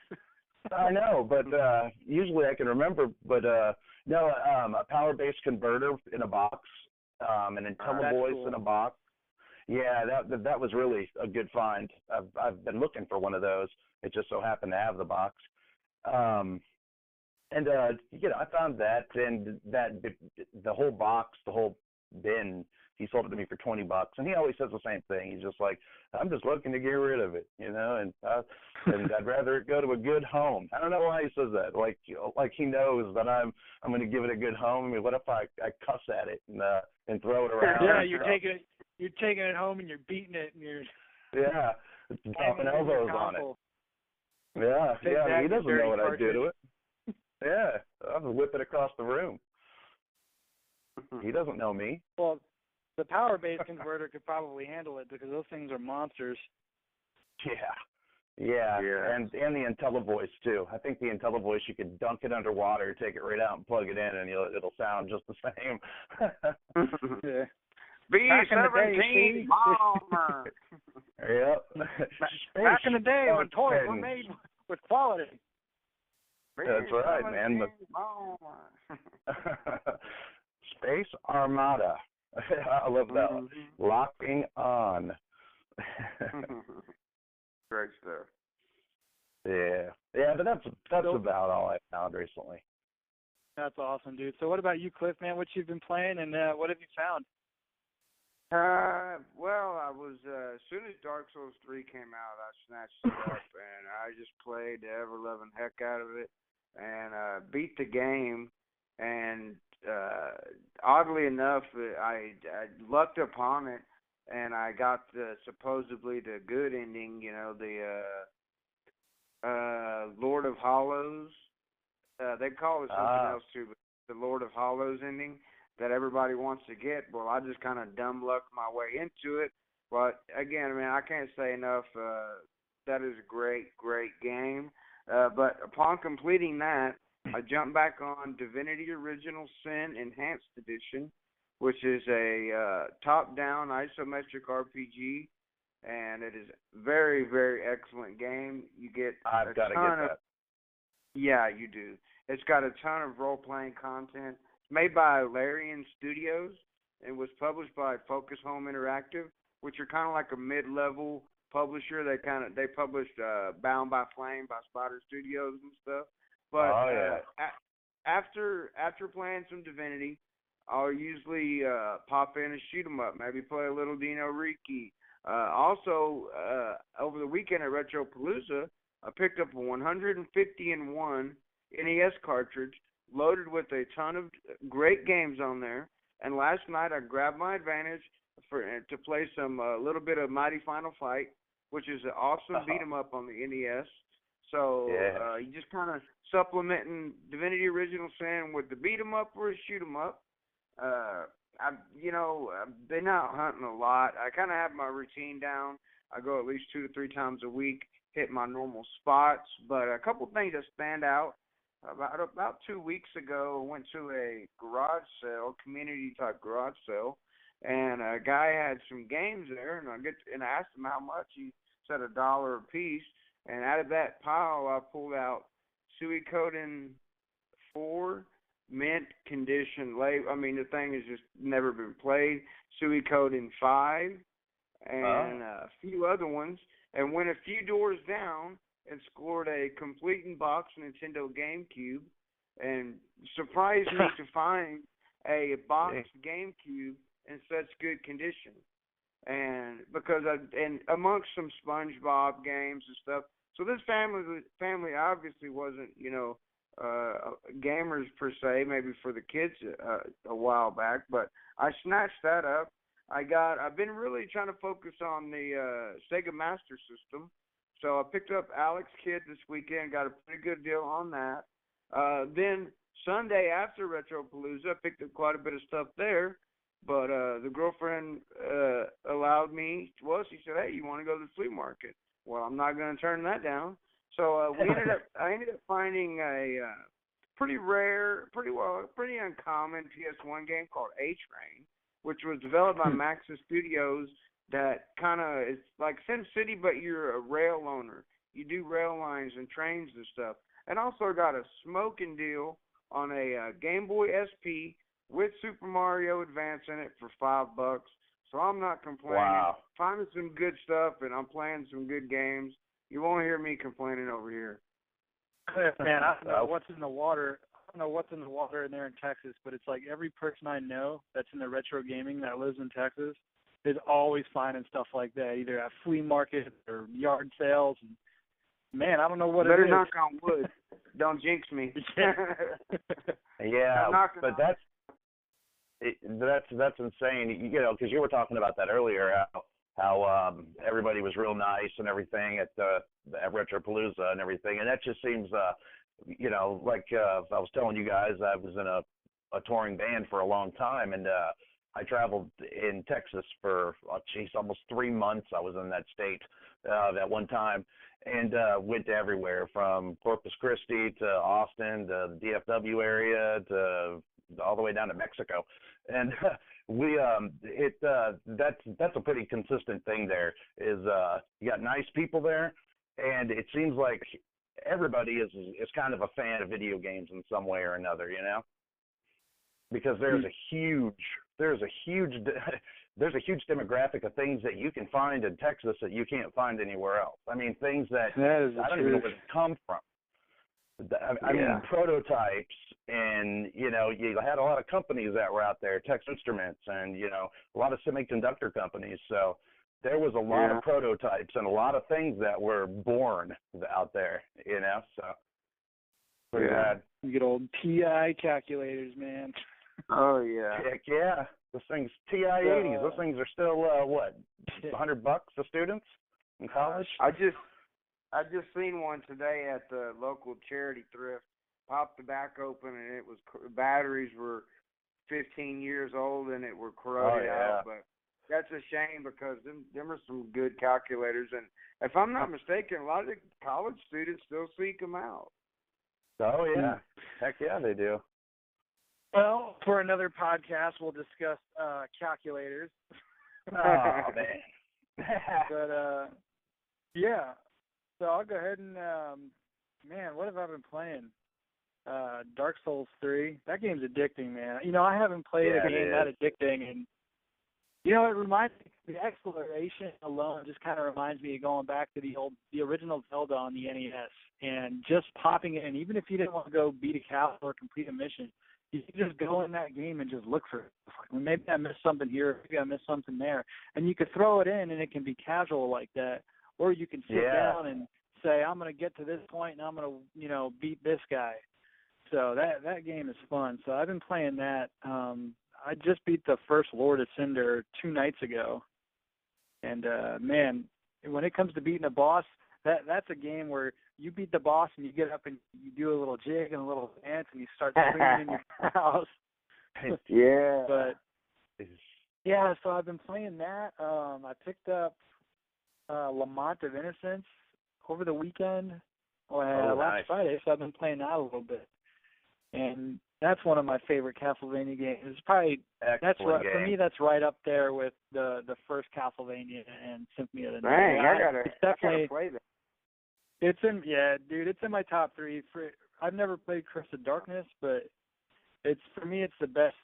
I know, but usually I can remember. But no, a power-based converter in a box, an IntelliVoice cool. In a box. Yeah, that was really a good find. I've been looking for one of those. It just so happened to have the box. And I found that, and that the whole box, the whole bin, he sold it to me for $20, and he always says the same thing. He's just like, I'm just looking to get rid of it, and I'd rather it go to a good home. I don't know why he says that. Like he knows that I'm going to give it a good home. I mean, what if I cuss at it and throw it around?
Yeah, you're taking it home and you're beating it and you're
dropping elbows on it. Yeah, he doesn't know what I do to it. Yeah, I'll just whip it across the room. He doesn't know me.
Well, the power-based converter could probably handle it because those things are monsters.
Yeah. And the IntelliVoice too. I think the IntelliVoice, you could dunk it underwater, take it right out and plug it in, and it'll sound just the same.
Yeah.
B-17 bomber.
Yep.
Back in the day when toys were made with quality.
That's right, man. Space Armada. I love that one. Locking on.
Great stuff.
Yeah, but that's about all I found recently.
That's awesome, dude. So what about you, Cliff, man? What you've been playing, and what have you found?
Well, I was as soon as Dark Souls 3 came out, I snatched it up, and I just played the ever-loving heck out of it, and beat the game. And oddly enough, I lucked upon it, and I got supposedly the good ending. The Lord of Hollows. They call it something else too, but the Lord of Hollows ending that everybody wants to get. Well, I just kind of dumb lucked my way into it. But again, man, I can't say enough. That is a great, great game. But upon completing that, I jumped back on Divinity Original Sin Enhanced Edition, which is a top-down isometric RPG, and it is very, very excellent game. You get
I've got to get that.
Yeah, you do. It's got a ton of role-playing content. It's made by Larian Studios and was published by Focus Home Interactive, which are kind of like a mid-level publisher. They published Bound by Flame by Spider Studios and stuff. But after playing some Divinity, I'll usually pop in and shoot 'em up. Maybe play a little Dino Riki. Also, over the weekend at Retro Palooza, I picked up a 150-in-1 NES cartridge loaded with a ton of great games on there. And last night I grabbed my advantage to play some little bit of Mighty Final Fight, which is an awesome beat 'em up on the NES. So you just kind of supplementing Divinity Original Sin with the beat 'em up or a shoot 'em up. I've been out hunting a lot. I kind of have my routine down. I go at least 2 to 3 times a week, hit my normal spots. But a couple things that stand out. About 2 weeks ago, I went to a garage sale, community-type garage sale, and a guy had some games there, and I asked him how much. He said $1 a piece, and out of that pile, I pulled out Suikoden 4, mint condition label. I mean, the thing has just never been played. Suikoden 5, and a few other ones, and went a few doors down and scored a complete in box Nintendo GameCube, and surprised me to find a boxed GameCube in such good condition. And because and amongst some SpongeBob games and stuff, so this family obviously wasn't gamers per se, maybe for the kids a while back, but I snatched that up. I've been really trying to focus on the Sega Master System. So I picked up Alex Kidd this weekend, got a pretty good deal on that. Then Sunday after Retro Palooza, I picked up quite a bit of stuff there. But the girlfriend allowed me. Well, she said, "Hey, you want to go to the flea market?" Well, I'm not going to turn that down. So I ended up finding a pretty rare, pretty uncommon PS1 game called A-Train, which was developed by Maxis Studios. That kind of is like SimCity, but you're a rail owner. You do rail lines and trains and stuff. And also got a smoking deal on a Game Boy SP with Super Mario Advance in it for $5. So I'm not complaining.
Wow.
Finding some good stuff, and I'm playing some good games. You won't hear me complaining over here.
Man, I don't know what's in the water. I don't know what's in the water in there in Texas, but it's like every person I know that's in the retro gaming that lives in Texas is always finding stuff like that, either at flea market or yard sales. And man, I don't know what it is.
Better knock on wood. Don't jinx me.
Yeah, but that's insane. Because you were talking about that earlier, how everybody was real nice and everything at Retro Palooza and everything, and that just seems, like I was telling you guys, I was in a touring band for a long time, and I traveled in Texas for, almost 3 months. I was in that state at one time, and went to everywhere from Corpus Christi to Austin to the DFW area to all the way down to Mexico. And that's a pretty consistent thing there is you got nice people there, and it seems like everybody is kind of a fan of video games in some way or another, because there's a huge demographic of things that you can find in Texas that you can't find anywhere else. I mean, things that I don't even know where they come from. I mean, prototypes, and you had a lot of companies that were out there, Texas Instruments, and a lot of semiconductor companies. So there was a lot of prototypes and a lot of things that were born out there. So pretty bad.
You get old TI calculators, man.
Oh yeah.
Heck yeah. Those things, TI-80s, those things are still $100 for students in college?
I just seen one today at the local charity thrift. popped the back open and it was batteries were 15 years old and it were corroded out. But that's a shame because them are some good calculators. And if I'm not mistaken, a lot of the college students still seek them out.
Oh, yeah. Heck yeah, they do.
Well, for another podcast, we'll discuss calculators.
Oh, man.
But, yeah. So I'll go ahead and, man, what have I been playing? Dark Souls 3. That game's addicting, man. You know, I haven't played a game that addicting. And, you know, it reminds me, the exploration alone just kind of reminds me of going back to the original Zelda on the NES and just popping in. Even if you didn't want to go beat a cow or complete a mission, you can just go in that game and just look for it. Maybe I missed something here, maybe I missed something there. And you could throw it in and it can be casual like that. Or you can sit down and say, I'm going to get to this point and I'm going to, you know, beat this guy. So that game is fun. So I've been playing that. I just beat the first Lord of Cinder 2 nights ago. And, man, when it comes to beating a boss, that's a game where you beat the boss and you get up and you do a little jig and a little dance and you start screaming in your house.
Yeah.
But, yeah, so I've been playing that. I picked up Lamont of Innocence over the weekend, last Friday, so I've been playing that a little bit. And that's one of my favorite Castlevania games. It's probably for me. That's right up there with the first Castlevania and Symphony of the Night.
Dang, I gotta play that.
It's in my top 3. I've never played Curse of Darkness, but for me it's the best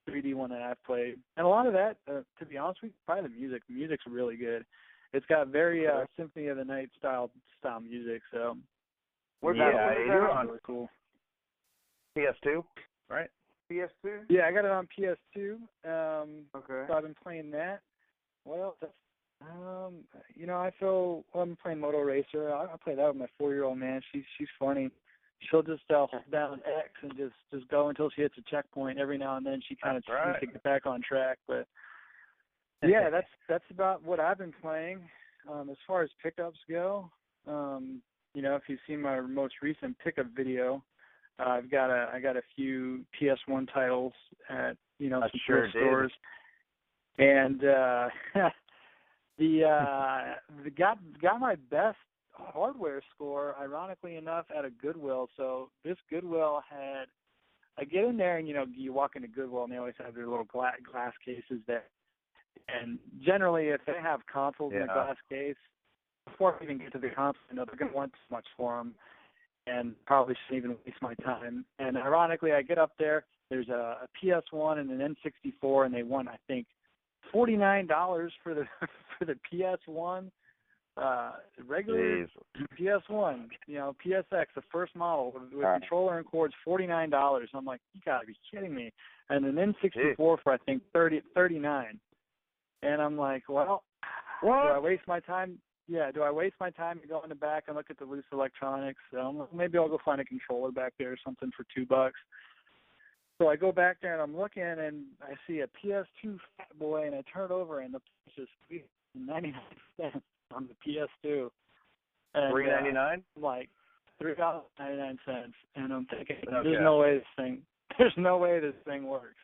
3D one that I've played. And a lot of that, to be honest with you, probably the music. The music's really good. It's got very Symphony of the Night style music. So
you're on
really cool.
PS2, right?
PS2?
Yeah, I got it on PS2.
Okay.
So I've been playing that. Well, that's, you know, I'm playing Moto Racer. I play that with my 4-year-old, man. She's funny. She'll just hold down X and just go until she hits a checkpoint. Every now and then she kind of tries to get back on track. But yeah, that's about what I've been playing. As far as pickups go, you know, if you've seen my most recent pickup video, I got a few PS1 titles at, you know, some thrift stores, and got my best hardware score, ironically enough, at a Goodwill. So this Goodwill I get in there and, you know, you walk into Goodwill and they always have their little glass cases there. And generally, if they have consoles in a glass case, before I even get to the console, you know, they're going to want so much for them and probably shouldn't even waste my time. And ironically, I get up there, there's a PS1 and an N64, and they want, I think, $49 for the PS1. Regular PS1, you know, PSX, the first model with controller and cords, $49. I'm like, you gotta be kidding me. And an N64 for I think $39. And I'm like, well, do I waste my time? Yeah, do I waste my time to go in the back and look at the loose electronics? Maybe I'll go find a controller back there or something for $2. So I go back there and I'm looking and I see a PS2 Fat Boy and I turn over and the price is $3.99 on the PS2. And,
$3.99?
I'm like $3.99, and I'm thinking, there's no way this thing works.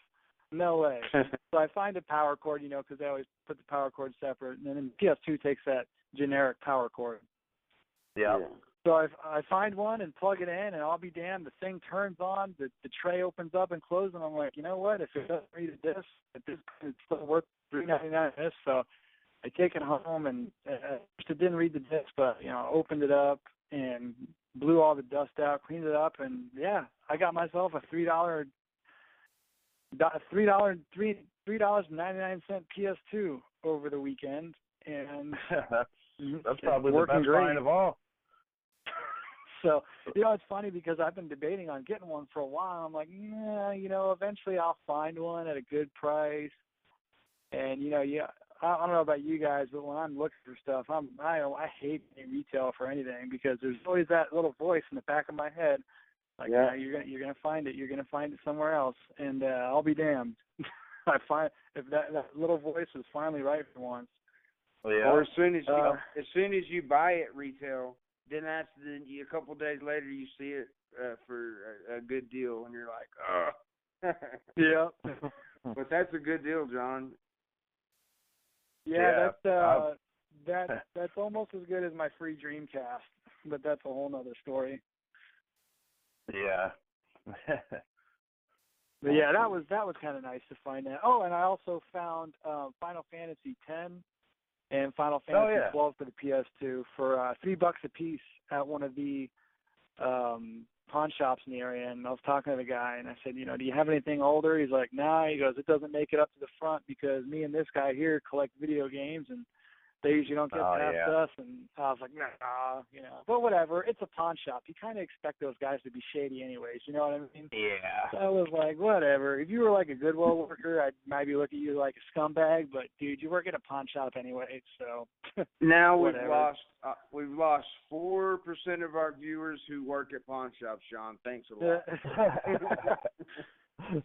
No way. So I find a power cord, you know, because they always put the power cord separate, and then PS2 takes that generic power cord.
Yeah.
So I find one and plug it in, and I'll be damned, the thing turns on, the tray opens up and closes, and I'm like, you know what? If it doesn't read a disc, it's still worth $3.99 this. So I take it home, and it didn't read the disc, but, you know, opened it up and blew all the dust out, cleaned it up, and yeah, I got myself a $3.99 PS2 over the weekend, and
that's probably the best find of all.
So, you know, it's funny because I've been debating on getting one for a while. I'm like, nah, you know, eventually I'll find one at a good price. And, you know, I don't know about you guys, but when I'm looking for stuff, I hate paying retail for anything because there's always that little voice in the back of my head, like, yeah, you're gonna find it. You're gonna find it somewhere else, and I'll be damned. I find if that little voice is finally right for once.
Well, yeah.
Or as soon as you buy it retail, then a couple of days later you see it for a good deal, and you're like, oh.
Yeah.
But that's a good deal, John.
Yeah, that's almost as good as my free Dreamcast, but that's a whole nother story.
Yeah.
But yeah, that was kind of nice to find that. Oh, and I also found Final Fantasy X and Final Fantasy XII for the PS2 for $3 a piece at one of the pawn shops in the area. And I was talking to the guy, and I said, do you have anything older? He's like, nah. He goes, it doesn't make it up to the front because me and this guy here collect video games, and they usually don't get past us. And I was like, nah, But whatever. It's a pawn shop. You kind of expect those guys to be shady anyways. You know what I mean?
Yeah.
So I was like, whatever. If you were like a Goodwill worker, I'd maybe look at you like a scumbag. But dude, you work at a pawn shop anyway, so.
Now we've lost 4% of our viewers who work at pawn shops, Sean. Thanks a lot.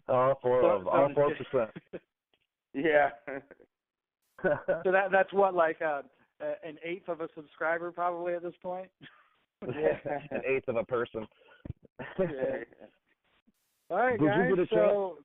all 4%.
Yeah.
So that's what, like an eighth of a subscriber probably at this point.
An eighth of a person.
Yeah. All right, guys. So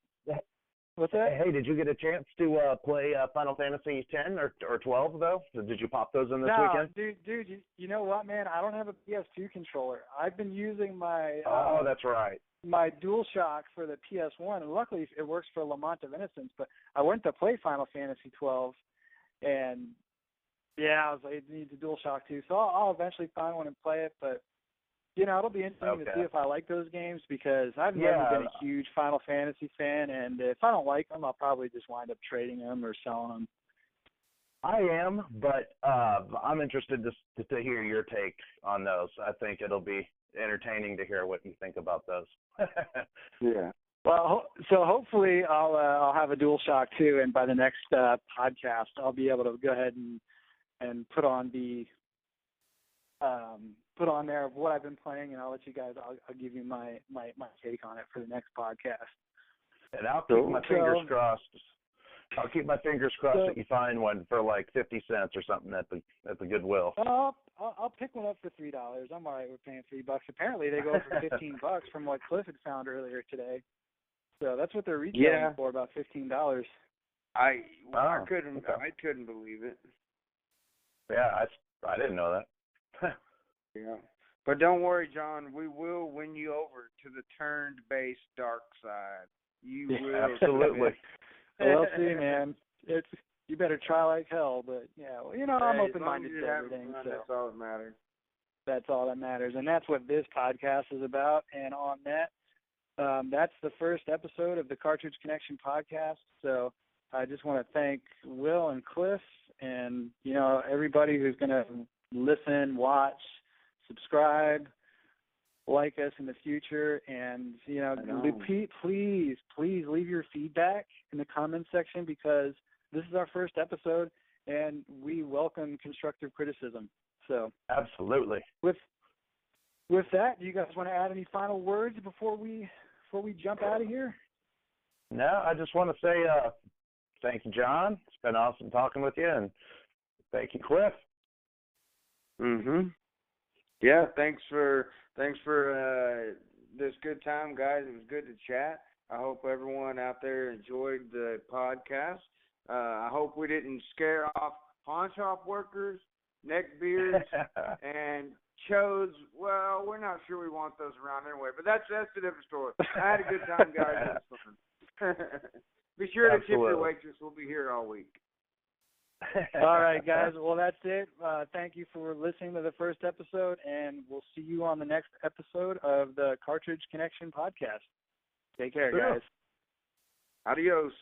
what's that?
Hey, did you get a chance to play Final Fantasy X or 12 though? Did you pop those in this weekend?
Dude, you know what, man? I don't have a PS2 controller. I've been using my
that's right.
My DualShock for the PS1, and luckily it works for Lamont of Innocence. But I went to play Final Fantasy 12. And yeah, I was like, it needs a DualShock too. So I'll eventually find one and play it. But it'll be interesting to see if I like those games because I've never been a huge Final Fantasy fan, and if I don't like them, I'll probably just wind up trading them or selling them.
I am, but I'm interested to hear your take on those. I think it'll be entertaining to hear what you think about those.
Yeah.
Well, so hopefully I'll have a DualShock too, and by the next podcast I'll be able to go ahead and put on there of what I've been playing, and I'll let you guys. I'll give you my take on it for the next podcast.
And I'll keep my fingers crossed. I'll keep my fingers crossed that you find one for like 50 cents or something at the Goodwill.
I'll pick one up for $3. I'm all right with paying $3. Apparently they go for $15 from what Cliff had found earlier today. So that's what they're retailing for, about $15.
I couldn't believe it.
Yeah, I didn't know that.
Yeah, but don't worry, John. We will win you over to the turned-based dark side. You will.
Absolutely.
We'll see, man. You better try like hell, but I'm open-minded to everything. So
that's all that matters.
That's all that matters, and that's what this podcast is about. And on that. That's the first episode of the Cartridge Connection podcast. So I just want to thank Will and Cliff and, everybody who's going to listen, watch, subscribe, like us in the future. And, please leave your feedback in the comments section because this is our first episode and we welcome constructive criticism. So absolutely. With that, do you guys want to add any final words before we jump out of here?
No, I just want to say thank you, John. It's been awesome talking with you, and thank you, Cliff.
Yeah, thanks for this good time, guys. It was good to chat. I hope everyone out there enjoyed the podcast. I hope we didn't scare off pawn shop workers, neckbeards, and chodes. Well, we're not sure we want those around anyway, but that's a different story. I had a good time, guys. It was fun. Be sure to tip your waitress. We'll be here all week.
All right, guys. Well, that's it. Thank you for listening to the first episode, and we'll see you on the next episode of the Cartridge Connection podcast. Take care, guys.
Adios.